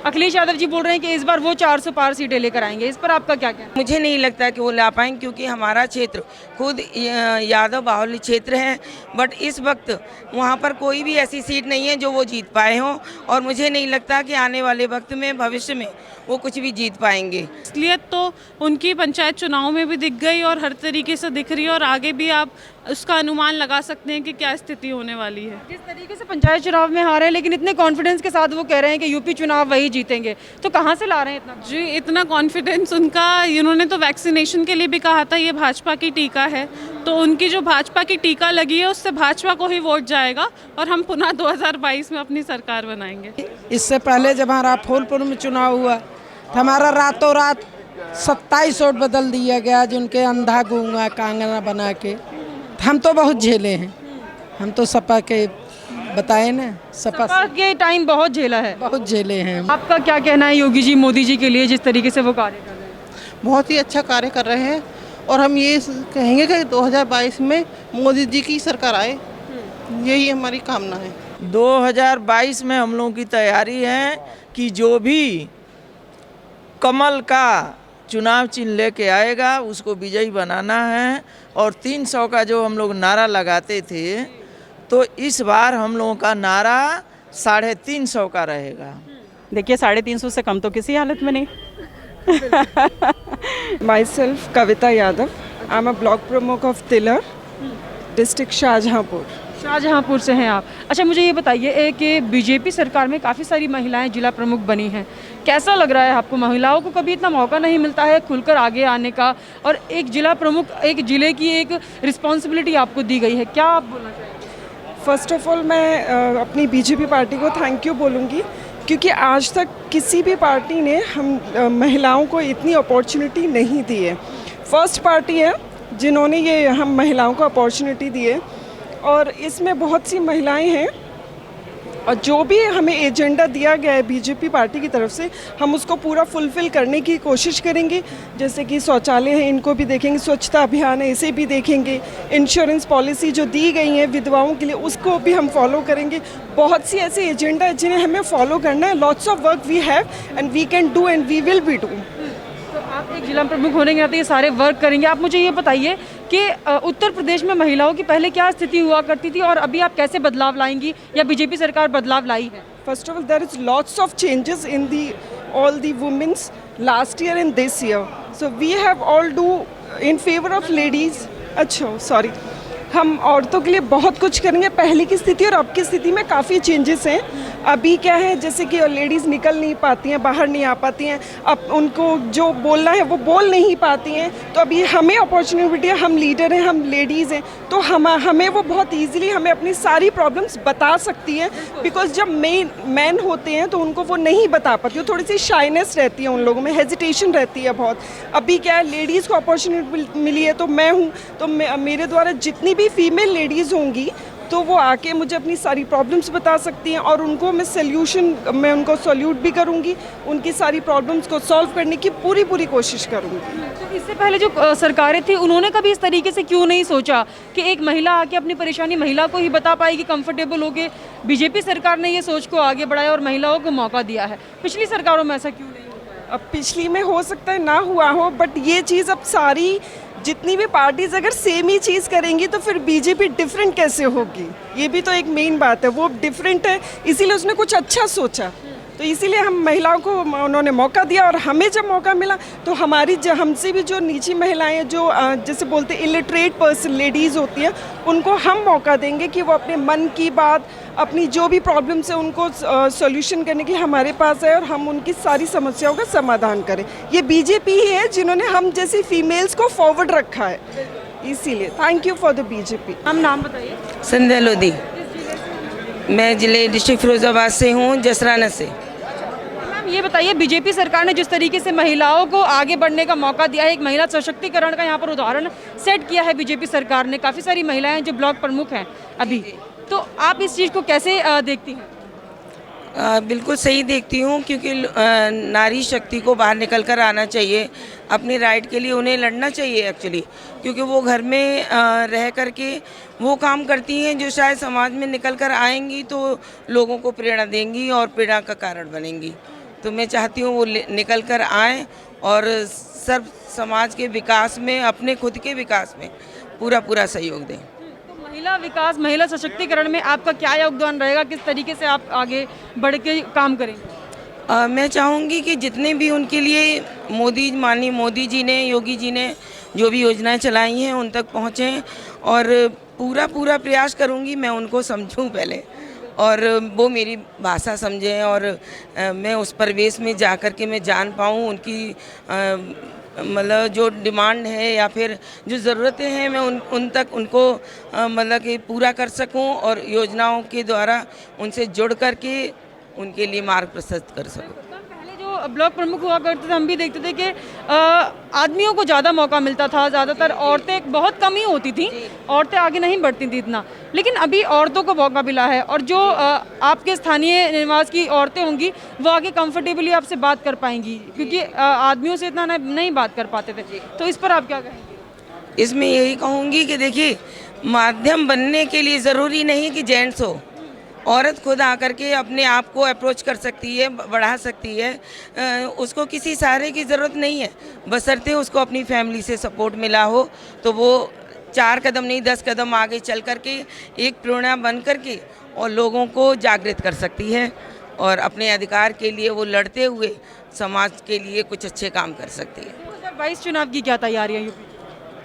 अखिलेश यादव जी बोल रहे हैं कि इस बार वो 400 पार सीटें लेकर आएंगे, इस पर आपका क्या कहना है? मुझे नहीं लगता कि वो ला पाएंगे, क्योंकि हमारा क्षेत्र खुद यादव बाहुल्य क्षेत्र है। बट इस वक्त वहाँ पर कोई भी ऐसी सीट नहीं है जो वो जीत पाए हों, और मुझे नहीं लगता कि आने वाले वक्त में भविष्य में वो कुछ भी जीत पाएंगे। असलियत तो उनकी पंचायत चुनाव में भी दिख गई और हर तरीके से दिख रही है, और आगे भी आप उसका अनुमान लगा सकते हैं कि क्या स्थिति होने वाली है। जिस तरीके से पंचायत चुनाव में हारे हैं, लेकिन इतने कॉन्फिडेंस के साथ वो कह रहे हैं कि यूपी चुनाव वही जीतेंगे, तो कहाँ से ला रहे हैं इतना? जी, इतना कॉन्फिडेंस उनका, इन्होंने तो वैक्सीनेशन के लिए भी कहा था ये भाजपा की टीका है, तो उनकी जो भाजपा की टीका लगी है उससे भाजपा को ही वोट जाएगा और हम पुनः 2022 में अपनी सरकार बनाएंगे। इससे पहले जब हमारा फूलपुर में चुनाव हुआ तो हमारा रातों रात 27 वोट बदल दिया गया, जिनके अंधा गूंगा कांगना बना के। हम तो बहुत झेले हैं, हम तो सपा के बताए ना, सपा के टाइम बहुत झेला है, बहुत झेले हैं। आपका क्या कहना है योगी जी मोदी जी के लिए जिस तरीके से वो कार्य कर रहे हैं? बहुत ही अच्छा कार्य कर रहे हैं, और हम ये कहेंगे कि 2022 में मोदी जी की सरकार आए, यही हमारी कामना है। 2022 में हम लोगों की तैयारी है कि जो भी कमल का चुनाव चिन्ह लेके आएगा उसको विजयी बनाना है। और 300 का जो हम लोग नारा लगाते थे, तो इस बार हम लोगों का नारा 350 का रहेगा। देखिए 350 से कम तो किसी हालत में नहीं। Myself Kavita Yadav. I'm a block प्रमुख of तिलर, डिस्ट्रिक्ट शाहजहांपुर से हैं आप। अच्छा, मुझे ये बताइए कि बीजेपी सरकार में काफ़ी सारी महिलाएं जिला प्रमुख बनी हैं, कैसा लग रहा है आपको? महिलाओं को कभी इतना मौका नहीं मिलता है खुलकर आगे आने का, और एक जिला प्रमुख, एक जिले की एक रिस्पॉन्सिबिलिटी आपको दी गई है, क्या आप बोलना चाहेंगे? फर्स्ट ऑफ ऑल मैं अपनी बीजेपी पार्टी को थैंक यू बोलूँगी, क्योंकि आज तक किसी भी पार्टी ने हम महिलाओं को इतनी अपॉर्चुनिटी नहीं दी है। फर्स्ट पार्टी है जिन्होंने ये हम महिलाओं को अपॉर्चुनिटी दी है, और इसमें बहुत सी महिलाएं हैं, और जो भी हमें एजेंडा दिया गया है बीजेपी पार्टी की तरफ से, हम उसको पूरा फुलफ़िल करने की कोशिश करेंगे। जैसे कि शौचालय है, इनको भी देखेंगे, स्वच्छता अभियान है, इसे भी देखेंगे, इंश्योरेंस पॉलिसी जो दी गई है विधवाओं के लिए उसको भी हम फॉलो करेंगे। बहुत सी ऐसे एजेंडा है जिन्हें हमें फॉलो करना है। Lots of work we have and we can do and we will be do. तो आप एक जिला प्रमुख होने के नाते ये सारे वर्क करेंगे। आप मुझे ये बताइए कि उत्तर प्रदेश में महिलाओं की पहले क्या स्थिति हुआ करती थी और अभी आप कैसे बदलाव लाएंगी, या बीजेपी सरकार बदलाव लाई है? First of all, there is lots of changes in all the women's last year and this year. So we have all do in favor of ladies. अच्छा, sorry. हम औरतों के लिए बहुत कुछ करेंगे। पहले की स्थिति और अब की स्थिति में काफ़ी चेंजेस हैं। अभी क्या है, जैसे कि लेडीज़ निकल नहीं पाती हैं, बाहर नहीं आ पाती हैं, अब उनको जो बोलना है वो बोल नहीं पाती हैं, तो अभी हमें अपॉर्चुनिटी है, हम लीडर हैं, हम लेडीज़ हैं, तो हमें वो बहुत ईजिली हमें अपनी सारी प्रॉब्लम्स बता सकती हैं। बिकॉज जब मैन होते हैं तो उनको वो नहीं बता पाती, थोड़ी सी शाइनेस रहती है उन लोगों में, हेजिटेशन रहती है बहुत। अभी क्या है, लेडीज़ को अपॉर्चुनिटी मिली है, तो मैं हूँ, तो मेरे द्वारा जितनी भी फीमेल लेडीज़ होंगी तो वो आके मुझे अपनी सारी प्रॉब्लम्स बता सकती हैं, और उनको मैं उनको सॉल्यूट भी करूँगी, उनकी सारी प्रॉब्लम्स को सॉल्व करने की पूरी कोशिश करूँगी। तो इससे पहले जो सरकारें थी उन्होंने कभी इस तरीके से क्यों नहीं सोचा कि एक महिला आके अपनी परेशानी महिला को ही बता पाएगी कंफर्टेबल होके? बीजेपी सरकार ने ये सोच को आगे बढ़ाया और महिलाओं को मौका दिया है। पिछली सरकारों में ऐसा क्यों नहीं? अब पिछली में हो सकता है ना हुआ हो, बट ये चीज़ अब सारी जितनी भी पार्टीज अगर सेम ही चीज़ करेंगी तो फिर बीजेपी डिफरेंट कैसे होगी? ये भी तो एक मेन बात है, वो डिफरेंट है, इसीलिए उसने कुछ अच्छा सोचा, तो इसीलिए हम महिलाओं को उन्होंने मौका दिया। और हमें जब मौका मिला तो हमसे भी जो नीची महिलाएं हैं, जो जैसे बोलते इलिटरेट पर्सन लेडीज़ होती हैं, उनको हम मौका देंगे कि वो अपने मन की बात, अपनी जो भी प्रॉब्लम्स है उनको सॉल्यूशन करने की हमारे पास है, और हम उनकी सारी समस्याओं का समाधान करें। ये बीजेपी ही है जिन्होंने हम जैसी फीमेल्स को फॉरवर्ड रखा है, इसीलिए thank you for the BJP. हम नाम बताइए। संध्या लोधी। मैं जिले डिस्ट्रिक्ट फिरोजाबाद से हूँ, जसराना से। मैम ये बताइए, बीजेपी सरकार ने जिस तरीके से महिलाओं को आगे बढ़ने का मौका दिया है, एक महिला सशक्तिकरण का यहाँ पर उदाहरण सेट किया है बीजेपी सरकार ने, काफ़ी सारी महिलाएं जो ब्लॉक प्रमुख हैं अभी, तो आप इस चीज़ को कैसे देखती हैं? बिल्कुल सही देखती हूँ, क्योंकि नारी शक्ति को बाहर निकल कर आना चाहिए, अपने राइट के लिए उन्हें लड़ना चाहिए एक्चुअली, क्योंकि वो घर में रह कर के वो काम करती हैं जो शायद समाज में निकल कर आएंगी तो लोगों को प्रेरणा देंगी और पीड़ा का कारण बनेंगी। तो मैं चाहती हूँ वो निकल कर आएँ और सर्व समाज के विकास में, अपने खुद के विकास में पूरा पूरा सहयोग दें। तो महिला विकास, महिला सशक्तिकरण में आपका क्या योगदान रहेगा? किस तरीके से आप आगे बढ़ के काम करेंगे? मैं चाहूँगी कि जितने भी उनके लिए माननीय मोदी जी ने, योगी जी ने जो भी योजनाएं चलाई हैं उन तक पहुँचें, और पूरा प्रयास करूँगी मैं उनको समझूं पहले, और वो मेरी भाषा समझें, और मैं उस परिवेश में जा कर के मैं जान पाऊँ उनकी मतलब जो डिमांड है या फिर जो ज़रूरतें हैं मैं उन तक उनको मतलब कि पूरा कर सकूं, और योजनाओं के द्वारा उनसे जुड़ कर के उनके लिए मार्ग प्रशस्त कर सकूं। पहले जो ब्लॉक प्रमुख हुआ करते थे हम भी देखते थे कि आदमियों को ज़्यादा मौका मिलता था, ज़्यादातर औरतें बहुत कम ही होती थी, औरतें आगे नहीं बढ़ती थी इतना, लेकिन अभी औरतों को मौका मिला है, और जो आपके स्थानीय निवास की औरतें होंगी वो आगे कंफर्टेबली आपसे बात कर पाएंगी, क्योंकि आदमियों से इतना नहीं बात कर पाते थे। तो इस पर आप क्या कहेंगे? इसमें यही कहूँगी कि देखिए, माध्यम बनने के लिए ज़रूरी नहीं कि जेंट्स हो, औरत खुद आकर के अपने आप को अप्रोच कर सकती है, बढ़ा सकती है, उसको किसी सहारे की ज़रूरत नहीं है, बशर्ते उसको अपनी फैमिली से सपोर्ट मिला हो तो वो 4 कदम नहीं 10 कदम आगे चल कर के एक प्रेरणा बन कर के और लोगों को जागृत कर सकती है, और अपने अधिकार के लिए वो लड़ते हुए समाज के लिए कुछ अच्छे काम कर सकती है। 2022 चुनाव की क्या तैयारी है यूपी?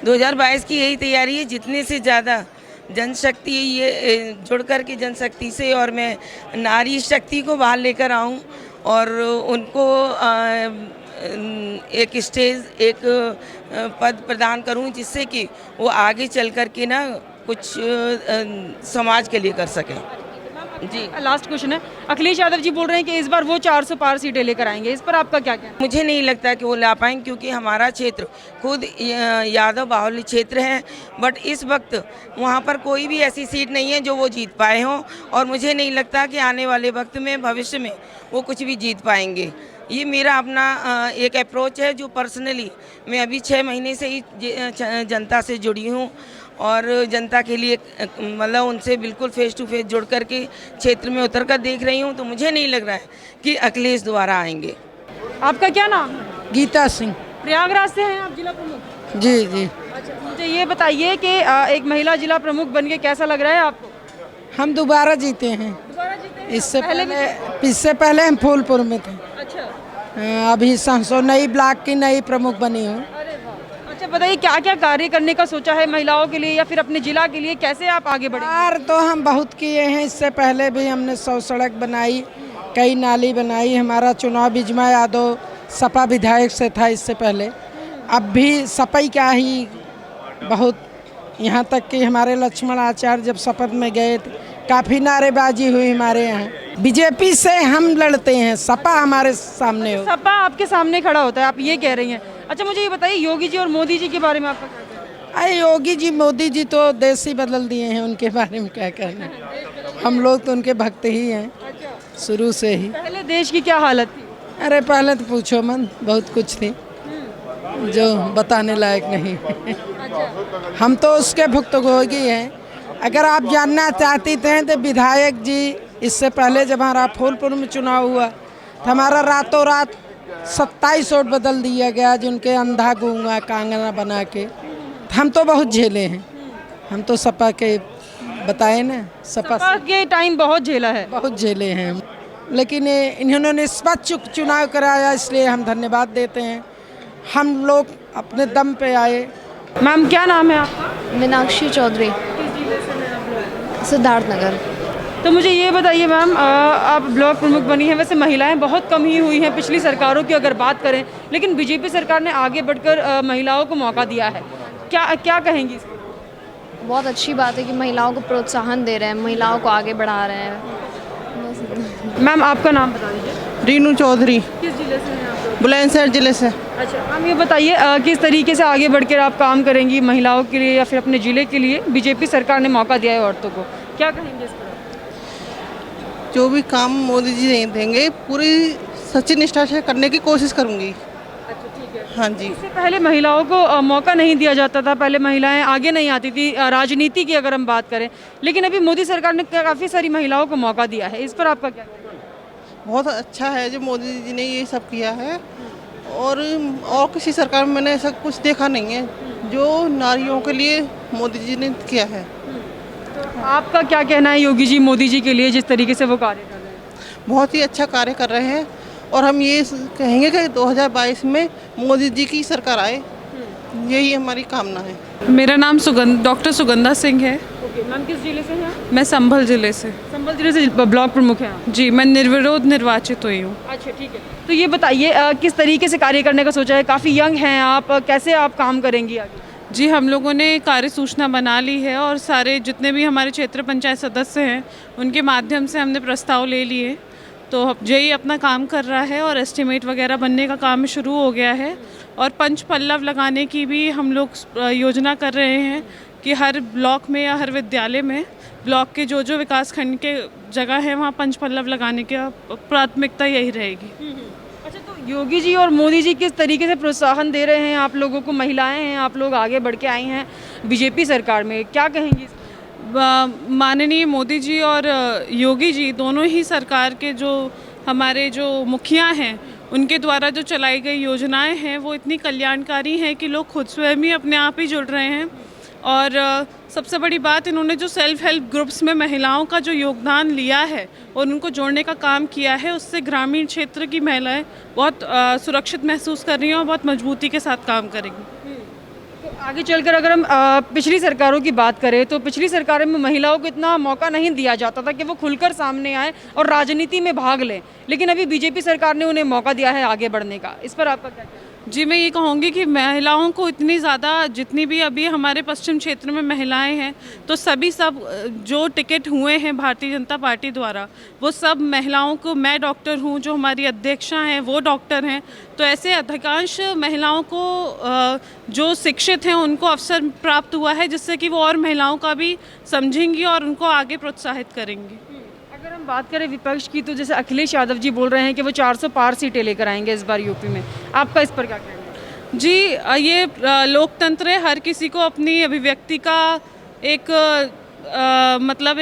2022 की यही तैयारी है, जितने से ज़्यादा जनशक्ति ये जुड़ कर के जनशक्ति से, और मैं नारी शक्ति को बाहर लेकर आऊं और उनको एक स्टेज, एक पद प्रदान करूं, जिससे कि वो आगे चल कर के ना कुछ समाज के लिए कर सकें। जी, लास्ट क्वेश्चन है, अखिलेश यादव जी बोल रहे हैं कि इस बार वो 400 पार सीटें लेकर आएंगे, इस पर आपका क्या कहना है? मुझे नहीं लगता कि वो ला पाएंगे, क्योंकि हमारा क्षेत्र खुद यादव बाहुल्य क्षेत्र है, बट इस वक्त वहाँ पर कोई भी ऐसी सीट नहीं है जो वो जीत पाए हों, और मुझे नहीं लगता कि आने वाले वक्त में, भविष्य में वो कुछ भी जीत पाएंगे। ये मेरा अपना एक अप्रोच है जो पर्सनली मैं अभी 6 महीने से ही जनता से जुड़ी हूँ, और जनता के लिए मतलब उनसे बिल्कुल फेस टू फेस जुड़ कर के क्षेत्र में उतर कर देख रही हूँ, तो मुझे नहीं लग रहा है कि अखिलेश दोबारा आएंगे। आपका क्या नाम है? गीता सिंह। प्रयागराज से हैं आप जिला प्रमुख? जी जी। अच्छा, मुझे ये बताइए कि एक महिला जिला प्रमुख बन के कैसा लग रहा है आपको? हम दोबारा जीते हैं। दोबारा जीते हैं? इससे पहले हम फूलपुर में थे। अच्छा, अभी संसो नई ब्लॉक की नई प्रमुख बनी हूँ। अरे वाह। अच्छा, बताइए क्या क्या कार्य करने का सोचा है महिलाओं के लिए या फिर अपने जिला के लिए, कैसे आप आगे बढ़े? कार्य तो हम बहुत किए हैं, इससे पहले भी हमने 100 सड़क बनाई, कई नाली बनाई। हमारा चुनाव बिजमा यादव सपा विधायक से था इससे पहले, अब भी सपा क्या ही बहुत, यहाँ तक कि हमारे लक्ष्मण आचार्य जब शपथ में गए थे काफ़ी नारेबाजी हुई हमारे यहाँ। बीजेपी से हम लड़ते हैं, सपा हमारे सामने हो। सपा आपके सामने खड़ा होता है, आप ये कह रही हैं। अच्छा, मुझे ये बताइए योगी जी और मोदी जी के बारे में आपका क्या कहना है? अरे योगी जी मोदी जी तो देश ही बदल दिए हैं, उनके बारे में क्या कहना है। हम लोग तो उनके भक्त ही हैं शुरू से ही। पहले देश की क्या हालत थी? अरे पहले तो पूछो मन, बहुत कुछ थी जो बताने लायक नहीं। हम तो उसके भुक्तभोगी हैं। अगर आप जानना चाहती थे तो विधायक जी इससे पहले जब हमारा फूलपुर में चुनाव हुआ तो हमारा रातों रात 27 वोट बदल दिया गया, जिनके अंधा गूंगा कांगना बना के। हम तो बहुत झेले हैं, हम तो सपा के बताए ना, सपा के टाइम बहुत झेला है, बहुत झेले हैं। लेकिन इन्होंने निष्पक्ष चुनाव कराया, इसलिए हम धन्यवाद देते हैं। हम लोग अपने दम पे आए। मैम क्या नाम है आपका? मीनाक्षी चौधरी, सिद्धार्थनगर। तो मुझे ये बताइए मैम, आप ब्लॉक प्रमुख बनी हैं, वैसे महिलाएं बहुत कम ही हुई हैं पिछली सरकारों की अगर बात करें, लेकिन बीजेपी सरकार ने आगे बढ़कर महिलाओं को मौका दिया है, क्या कहेंगी इसको? बहुत अच्छी बात है कि महिलाओं को प्रोत्साहन दे रहे हैं, महिलाओं को आगे बढ़ा रहे हैं। मैम आपका नाम बता दीजिए। रीनू चौधरी, किस जिले से हैं आप? बुलंदशहर जिले से। अच्छा, हम ये बताइए किस तरीके से आगे बढ़कर आप काम करेंगी महिलाओं के लिए या फिर अपने ज़िले के लिए? बीजेपी सरकार ने मौका दिया है औरतों को, क्या कहेंगे इस पर? जो भी काम मोदी जी देंगे पूरी सच्ची निष्ठा से करने की कोशिश करूँगी। अच्छा, ठीक है। हाँ जी। इससे पहले महिलाओं को मौका नहीं दिया जाता था, पहले महिलाएं आगे नहीं आती थी राजनीति की अगर हम बात करें, लेकिन अभी मोदी सरकार ने काफ़ी सारी महिलाओं को मौका दिया है, इस पर आपका क्या कहना है? बहुत अच्छा है जो मोदी जी ने ये सब किया है। और किसी सरकार में मैंने ऐसा कुछ देखा नहीं है जो नारियों के लिए मोदी जी ने किया है। तो आपका क्या कहना है योगी जी मोदी जी के लिए जिस तरीके से वो कार्य कर रहे हैं? बहुत ही अच्छा कार्य कर रहे हैं और हम ये कहेंगे कि 2022 में मोदी जी की सरकार आए, यही हमारी कामना है। मेरा नाम डॉक्टर सुगंधा सिंह है। ओके मैम, किस जिले से हैं आप? मैं संभल ज़िले से। संभल जिले से ब्लॉक प्रमुख हैं आप? जी, मैं निर्विरोध निर्वाचित हुई हूँ। अच्छा ठीक है, तो ये बताइए किस तरीके से कार्य करने का सोचा है? काफ़ी यंग हैं आप, कैसे आप काम करेंगी आगे? जी, हम लोगों ने कार्य सूचना बना ली है और सारे जितने भी हमारे क्षेत्र पंचायत सदस्य हैं उनके माध्यम से हमने प्रस्ताव ले लिए। तो जेई अपना काम कर रहा है और एस्टिमेट वगैरह बनने का काम शुरू हो गया है और पंच पल्लव लगाने की भी हम लोग योजना कर रहे हैं कि हर ब्लॉक में या हर विद्यालय में ब्लॉक के जो विकास खंड के जगह है वहाँ पंच पल्लव लगाने की प्राथमिकता यही रहेगी। अच्छा, तो योगी जी और मोदी जी किस तरीके से प्रोत्साहन दे रहे हैं आप लोगों को? महिलाएं हैं, आप लोग आगे बढ़ के आई हैं बीजेपी सरकार में, क्या कहेंगी? माननीय मोदी जी और योगी जी दोनों ही सरकार के जो हमारे जो मुखिया हैं उनके द्वारा जो चलाई गई योजनाएं हैं वो इतनी कल्याणकारी हैं कि लोग खुद स्वयं ही अपने आप ही जुड़ रहे हैं। और सबसे बड़ी बात, इन्होंने जो सेल्फ हेल्प ग्रुप्स में महिलाओं का जो योगदान लिया है और उनको जोड़ने का काम किया है, उससे ग्रामीण क्षेत्र की महिलाएं बहुत सुरक्षित महसूस कर रही हैं और बहुत मजबूती के साथ काम करेंगी। तो आगे चलकर अगर हम पिछली सरकारों की बात करें तो पिछली सरकारों में महिलाओं को इतना मौका नहीं दिया जाता था कि वो खुलकर सामने आए और राजनीति में भाग लें, लेकिन अभी बीजेपी सरकार ने उन्हें मौका दिया है आगे बढ़ने का। इस पर आपका क्या कहना है? जी, मैं ये कहूँगी कि महिलाओं को इतनी ज़्यादा, जितनी भी अभी हमारे पश्चिम क्षेत्र में महिलाएं हैं तो सब जो टिकट हुए हैं भारतीय जनता पार्टी द्वारा वो सब महिलाओं को, मैं डॉक्टर हूँ, जो हमारी अध्यक्षा हैं वो डॉक्टर हैं, तो ऐसे अधिकांश महिलाओं को जो शिक्षित हैं उनको अवसर प्राप्त हुआ है जिससे कि वो और महिलाओं का भी समझेंगी और उनको आगे प्रोत्साहित करेंगी। अगर हम बात करें विपक्ष की तो जैसे अखिलेश यादव जी बोल रहे हैं कि वो 400 पार सीटें लेकर आएंगे इस बार यूपी में, आपका इस पर क्या कहना है? जी, ये लोकतंत्र है, हर किसी को अपनी अभिव्यक्ति का एक मतलब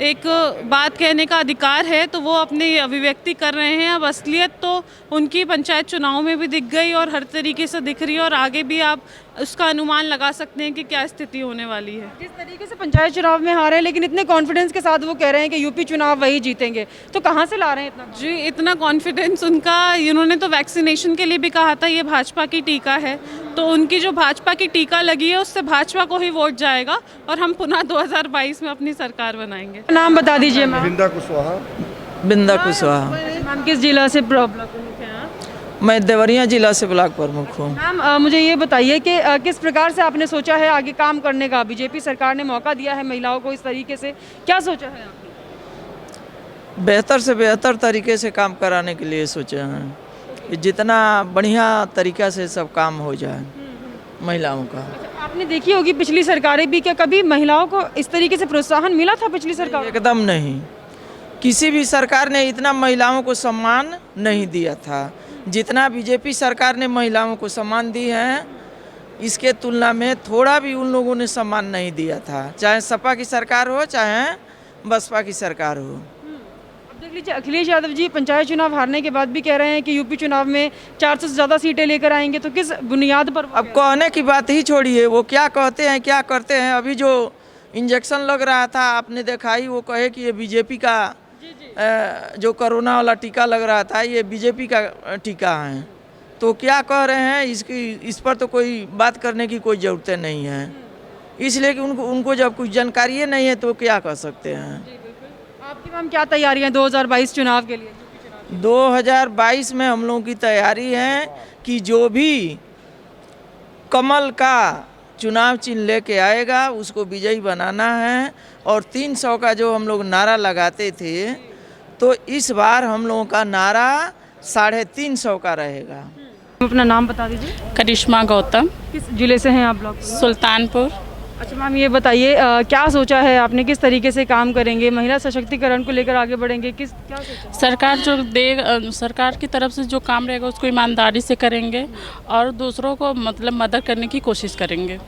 एक बात कहने का अधिकार है, तो वो अपनी अभिव्यक्ति कर रहे हैं। अब असलियत तो उनकी पंचायत चुनाव में भी दिख गई और हर तरीके से दिख रही है और आगे भी आप उसका अनुमान लगा सकते हैं कि क्या स्थिति होने वाली है। जिस तरीके से पंचायत चुनाव में हारे हैं लेकिन इतने कॉन्फिडेंस के साथ वो कह रहे हैं कि यूपी चुनाव वही जीतेंगे, तो कहाँ से ला रहे हैं इतना? जी, इतना कॉन्फिडेंस उनका, इन्होंने तो वैक्सीनेशन के लिए भी कहा था ये भाजपा की टीका है, तो उनकी जो भाजपा की टीका लगी है उससे भाजपा को ही वोट जाएगा और हम पुनः 2022 में अपनी सरकार बनाएंगे। नाम बता दीजिए मैम। बिंदा कुशवाहा। मैम किस जिला से प्रॉब्लम है? मैं देवरिया जिला से ब्लॉक प्रमुख हूँ। मैम मुझे ये बताइए कि किस प्रकार से आपने सोचा है आगे काम करने का? बीजेपी सरकार ने मौका दिया है महिलाओं को इस तरीके से, क्या सोचा है आपने? बेहतर से बेहतर तरीके से काम कराने के लिए सोचे हैं कि जितना बढ़िया तरीक़ा से सब काम हो जाए महिलाओं का। आपने देखी होगी पिछली सरकारें भी, क्या कभी महिलाओं को इस तरीके से प्रोत्साहन मिला था पिछली सरकार? एकदम नहीं, किसी भी सरकार ने इतना महिलाओं को सम्मान नहीं दिया था जितना बीजेपी सरकार ने महिलाओं को सम्मान दी है। इसके तुलना में थोड़ा भी उन लोगों ने सम्मान नहीं दिया था, चाहे सपा की सरकार हो चाहे बसपा की सरकार हो। अब देख लीजिए, अखिलेश यादव जी पंचायत चुनाव हारने के बाद भी कह रहे हैं कि यूपी चुनाव में 400 से ज़्यादा सीटें लेकर आएंगे, तो किस बुनियाद पर? अब कहने की बात ही छोड़िए, वो क्या कहते हैं क्या करते हैं। अभी जो इंजेक्शन लग रहा था आपने देखा ही, वो कहे कि ये बीजेपी का जो कोरोना वाला टीका लग रहा था ये बीजेपी का टीका है, तो क्या कह रहे हैं इस पर तो कोई बात करने की कोई ज़रूरत नहीं है, इसलिए कि उनको जब कुछ जानकारी नहीं है तो क्या कर सकते हैं। आपकी मैम क्या तैयारियां 2022 चुनाव के लिए? 2022 में हम लोगों की तैयारी है कि जो भी कमल का चुनाव चिन्ह लेके आएगा उसको विजयी बनाना है। और 300 का जो हम लोग नारा लगाते थे, तो इस बार हम लोगों का नारा 350 का रहेगा। अपना नाम बता दीजिए। करिश्मा गौतम। किस जिले से हैं आप? ब्लॉक सुल्तानपुर। अच्छा मैम, ये बताइए क्या सोचा है आपने, किस तरीके से काम करेंगे, महिला सशक्तिकरण को लेकर आगे बढ़ेंगे, क्या सोचा? सरकार की तरफ से जो काम रहेगा उसको ईमानदारी से करेंगे और दूसरों को मतलब मदद करने की कोशिश करेंगे।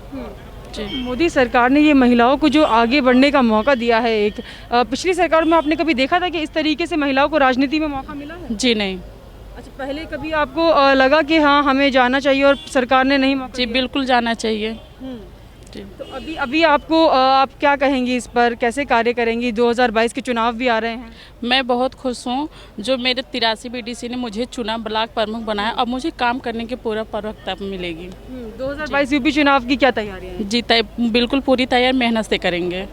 जी। मोदी सरकार ने ये महिलाओं को जो आगे बढ़ने का मौका दिया है एक, पिछली सरकार में आपने कभी देखा था कि इस तरीके से महिलाओं को राजनीति में मौका मिला है? जी नहीं। अच्छा, पहले कभी आपको लगा कि हाँ हमें जाना चाहिए और सरकार ने नहीं मौका जी दिया? बिल्कुल जाना चाहिए। जी। तो अभी आपको आप क्या कहेंगी इस पर, कैसे कार्य करेंगी? 2022 के चुनाव भी आ रहे हैं। मैं बहुत खुश हूँ जो मेरे 83 बीडीसी ने मुझे चुना, ब्लॉक प्रमुख बनाया। अब मुझे काम करने की पूरा प्रमुखता मिलेगी। 2022 यूपी चुनाव की क्या तैयारियां हैं? जी बिल्कुल पूरी तैयार, मेहनत से करेंगे।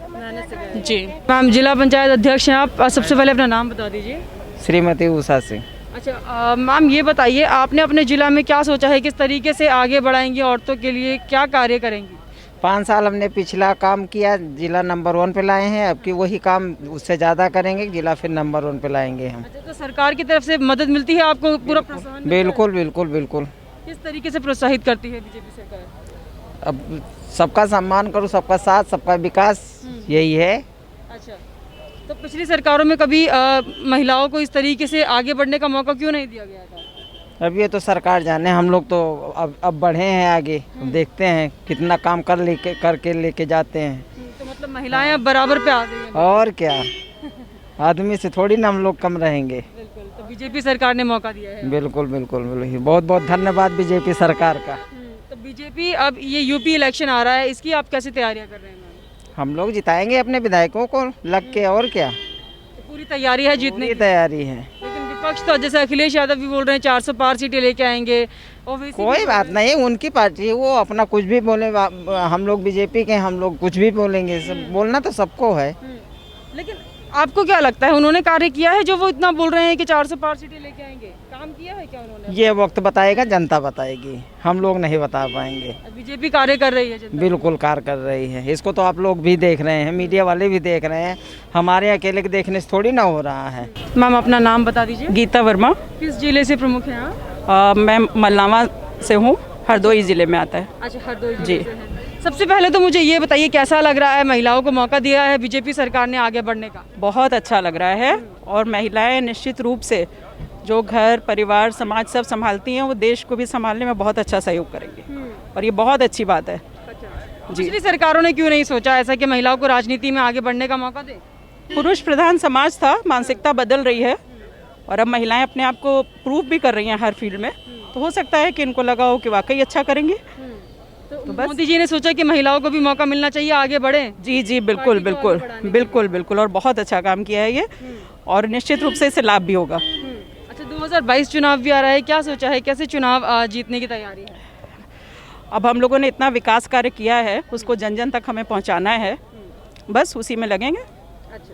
जी। मैम, जिला पंचायत अध्यक्ष हैं आप, सबसे पहले अपना नाम बता दीजिए। श्रीमती उषा सिंह। अच्छा मैम, ये बताइए आपने अपने जिला में क्या सोचा है, किस तरीके से आगे बढ़ाएंगी औरतों के लिए, क्या कार्य करेंगी? 5 साल हमने पिछला काम किया, जिला नंबर 1 पे लाए हैं। अब की वही काम उससे ज़्यादा करेंगे, जिला फिर नंबर 1 पे लाएंगे हम। अच्छा, तो सरकार की तरफ से मदद मिलती है आपको? पूरा प्रोत्साहन मिलता है? बिल्कुल बिल्कुल बिल्कुल। किस तरीके से प्रोत्साहित करती है बीजेपी सरकार? अब सबका सम्मान करो, सबका साथ, सबका विकास, यही है। अच्छा, तो पिछली सरकारों में कभी महिलाओं को इस तरीके से आगे बढ़ने का मौका क्यों नहीं दिया गया था? अब ये तो सरकार जाने, हम लोग तो अब बढ़े हैं आगे। देखते हैं कितना काम करके लेके जाते हैं। तो मतलब महिलाएं अब बराबर पे आ गई हैं। और क्या, आदमी से थोड़ी ना हम लोग कम रहेंगे। बिल्कुल, तो बीजेपी सरकार ने मौका दिया है। बिल्कुल बिल्कुल बिल्कुल, बहुत बहुत धन्यवाद बीजेपी सरकार का। तो बीजेपी, अब ये यूपी इलेक्शन आ रहा है, इसकी आप कैसे तैयारियां कर रहे हैं मैम? हम लोग जिताएंगे अपने विधायकों को लग के, और क्या। तो पूरी तैयारी है जीतने की? तैयारी है। लेकिन विपक्ष तो जैसे अखिलेश यादव भी बोल रहे हैं 400 पार सीटें लेके आएंगे। कोई बात नहीं, उनकी पार्टी है, वो अपना कुछ भी बोले। हम लोग बीजेपी के, हम लोग कुछ भी बोलेंगे। बोलना तो सबको है। लेकिन आपको क्या लगता है, उन्होंने कार्य किया है जो वो इतना बोल रहे हैं कि 400 पार सीटें लेके आएंगे? काम किया है क्या उन्होंने? ये वक्त बताएगा, जनता बताएगी, हम लोग नहीं बता पाएंगे। बीजेपी कार्य कर रही है? बिल्कुल कार्य कर रही है। इसको तो आप लोग भी देख रहे हैं, मीडिया वाले भी देख रहे हैं। हमारे अकेले के देखने से थोड़ी ना हो रहा है। मैम, अपना नाम बता दीजिए। गीता वर्मा। किस जिले से प्रमुख हैं आप? मैं मलनावा से हूँ, हरदोई ज़िले में आता है। अच्छा, हरदोई जी। से हैं। सबसे पहले तो मुझे ये बताइए कैसा लग रहा है, महिलाओं को मौका दिया है बीजेपी सरकार ने आगे बढ़ने का? बहुत अच्छा लग रहा है। और महिलाएं निश्चित रूप से जो घर परिवार समाज सब संभालती हैं, वो देश को भी संभालने में बहुत अच्छा सहयोग करेंगी, और ये बहुत अच्छी बात है। जी। पिछली सरकारों ने क्यों नहीं सोचा ऐसा कि महिलाओं को राजनीति में आगे बढ़ने का मौका दे? पुरुष प्रधान समाज था, मानसिकता बदल रही है, और अब महिलाएं अपने आप को प्रूव भी कर रही हैं हर फील्ड में। तो हो सकता है कि इनको लगा हो कि वाकई अच्छा करेंगे। तो बस मोदी जी ने सोचा कि महिलाओं को भी मौका मिलना चाहिए, आगे बढ़े। जी जी बिल्कुल बिल्कुल बिल्कुल बिल्कुल, और बहुत अच्छा काम किया है ये, और निश्चित रूप से इससे लाभ भी होगा। अच्छा, 2022 चुनाव भी आ रहा है, क्या सोचा है, कैसे चुनाव जीतने की तैयारी है? अब हम लोगों ने इतना विकास कार्य किया है, उसको जन जन तक हमें पहुंचाना है, बस उसी में लगेंगे। अच्छा।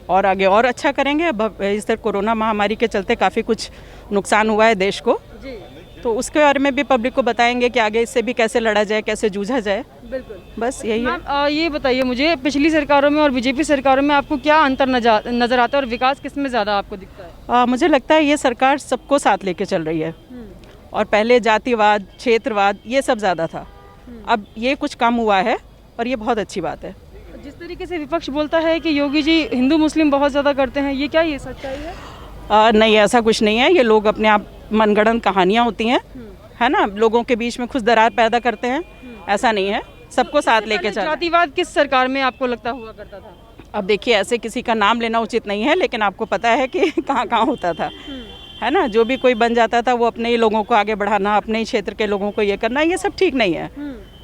और आगे और अच्छा करेंगे। अब इस तरह कोरोना महामारी के चलते काफ़ी कुछ नुकसान हुआ है देश को, तो उसके बारे में भी पब्लिक को बताएंगे कि आगे इससे भी कैसे लड़ा जाए, कैसे जूझा जाए। बिल्कुल, बस यही है। ये बताइए मुझे, पिछली सरकारों में और बीजेपी सरकारों में आपको क्या अंतर नजर आता है, और विकास किस में ज़्यादा आपको दिखता है? मुझे लगता है ये सरकार सबको साथ लेके चल रही है, और पहले जातिवाद क्षेत्रवाद ये सब ज़्यादा था, अब ये कुछ कम हुआ है, और ये बहुत अच्छी बात है। जिस तरीके से विपक्ष बोलता है कि योगी जी हिंदू मुस्लिम बहुत ज़्यादा करते हैं, ये क्या ये सच्चाई है? नहीं, ऐसा कुछ नहीं है। ये लोग अपने आप मनगढ़ंत कहानियाँ होती हैं, है ना, लोगों के बीच में खुद दरार पैदा करते हैं। ऐसा नहीं है, सबको साथ लेके चल। जातिवाद किस सरकार में आपको लगता हुआ करता था? अब देखिए, ऐसे किसी का नाम लेना उचित नहीं है, लेकिन आपको पता है कि कहाँ कहाँ होता था, है ना। जो भी कोई बन जाता था वो अपने ही लोगों को आगे बढ़ाना, अपने ही क्षेत्र के लोगों को ये करना, ये सब ठीक नहीं है,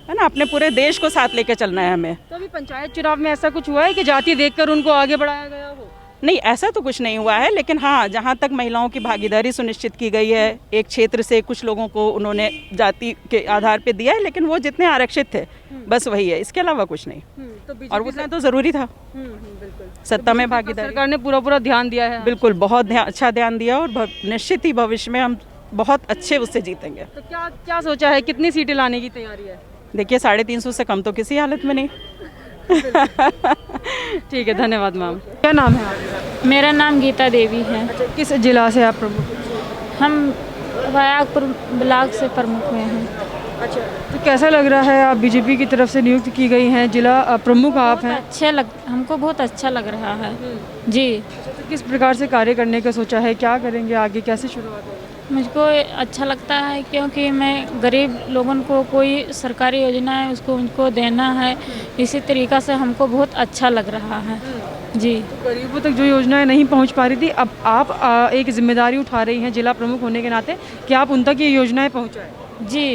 है ना। अपने पूरे देश को साथ लेके चलना है हमें। तो अभी पंचायत चुनाव में ऐसा कुछ हुआ है कि जाति देखकर उनको आगे बढ़ाया गया हो? नहीं, ऐसा तो कुछ नहीं हुआ है, लेकिन हाँ, जहाँ तक महिलाओं की भागीदारी सुनिश्चित की गई है, एक क्षेत्र से कुछ लोगों को उन्होंने जाति के आधार पे दिया है, लेकिन वो जितने आरक्षित थे बस वही है, इसके अलावा कुछ नहीं। और उतना तो ज़रूरी था। बिल्कुल, सत्ता में भागीदारी सरकार ने पूरा ध्यान दिया है। बिल्कुल, बहुत अच्छा ध्यान दिया, और निश्चित ही भविष्य में हम बहुत अच्छे उससे जीतेंगे। तो क्या सोचा है, कितनी सीटें लाने की तैयारी है? देखिए, 350 से कम तो किसी हालत में नहीं। ठीक है, धन्यवाद मैम। क्या नाम है आपका? मेरा नाम गीता देवी है। अच्छा, किस जिला से आप प्रमुख? हम वायापुर ब्लॉक से प्रमुख हुए हैं। अच्छा, तो कैसा लग रहा है, आप बीजेपी की तरफ से नियुक्त की गई हैं, जिला प्रमुख आप हैं? हमको बहुत अच्छा लग रहा है जी। तो किस प्रकार से कार्य करने का सोचा है, क्या करेंगे आगे, कैसे शुरुआत होगी? मुझको अच्छा लगता है क्योंकि मैं गरीब लोगों को कोई सरकारी योजना है उसको उनको देना है, इसी तरीक़ा से हमको बहुत अच्छा लग रहा है जी। गरीबों तक जो योजनाएं नहीं पहुंच पा रही थी, अब आप एक जिम्मेदारी उठा रही हैं जिला प्रमुख होने के नाते कि आप उन तक ये योजनाएं पहुंचाएं। जी